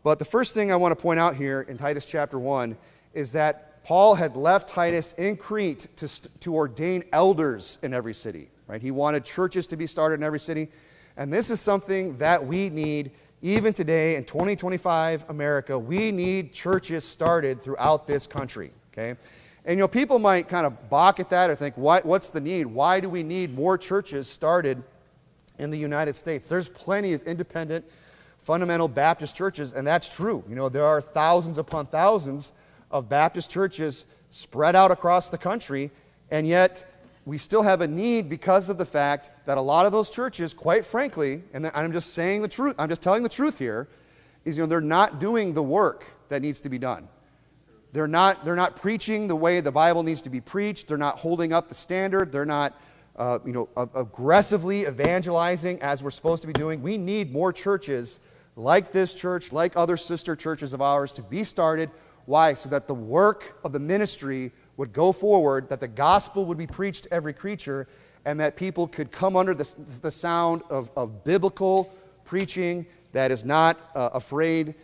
But the first thing I want to point out here in Titus chapter 1 is that Paul had left Titus in Crete to ordain elders in every city. Right? He wanted churches to be started in every city. And this is something that we need even today in 2025 America. We need churches started throughout this country. Okay? And people might kind of balk at that or think, what's the need? Why do we need more churches started in the United States? There's plenty of independent, fundamental Baptist churches, and that's true. There are thousands upon thousands of Baptist churches spread out across the country, and yet we still have a need because of the fact that a lot of those churches, quite frankly, and I'm just saying the truth, I'm just telling the truth here, is they're not doing the work that needs to be done. They're not preaching the way the Bible needs to be preached. They're not holding up the standard. They're not aggressively evangelizing as we're supposed to be doing. We need more churches like this church, like other sister churches of ours, to be started. Why? So that the work of the ministry would go forward, that the gospel would be preached to every creature, and that people could come under the sound of biblical preaching that is not afraid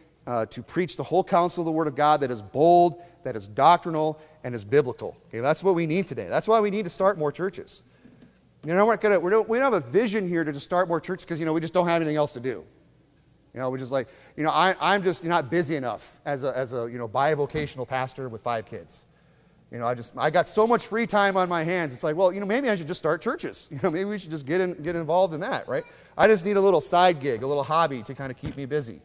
to preach the whole counsel of the Word of God, that is bold, that is doctrinal, and is biblical. Okay, that's what we need today. That's why we need to start more churches. We don't have a vision here to just start more churches because we just don't have anything else to do. We're just like, I'm just not busy enough as a bivocational pastor with 5 kids. I got so much free time on my hands. It's like, well, maybe I should just start churches. Maybe we should just get involved in that, right? I just need a little side gig, a little hobby to kind of keep me busy.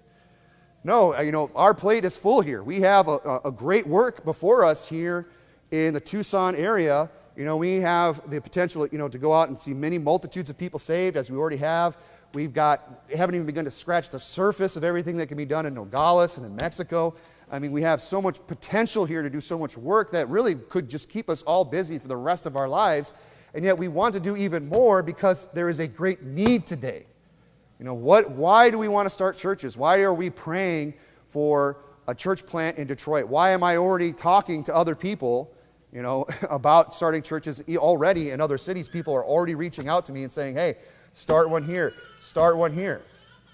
No, our plate is full here. We have a great work before us here in the Tucson area. We have the potential, to go out and see many multitudes of people saved, as we already have. We haven't even begun to scratch the surface of everything that can be done in Nogales and in Mexico. We have so much potential here to do so much work that really could just keep us all busy for the rest of our lives. And yet we want to do even more because there is a great need today. Why do we want to start churches? Why are we praying for a church plant in Detroit? Why am I already talking to other people, about starting churches already in other cities? People are already reaching out to me and saying, hey, start one here, start one here.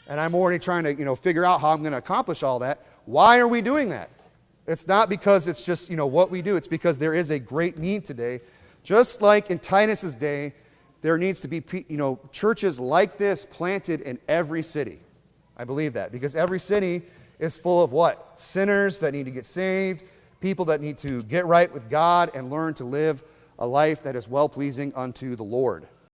And I'm already trying to, figure out how I'm going to accomplish all that. Why are we doing that? It's not because it's just, what we do. It's because there is a great need today. Just like in Titus's day, there needs to be, churches like this planted in every city. I believe that because every city is full of what? Sinners that need to get saved, people that need to get right with God and learn to live a life that is well-pleasing unto the Lord.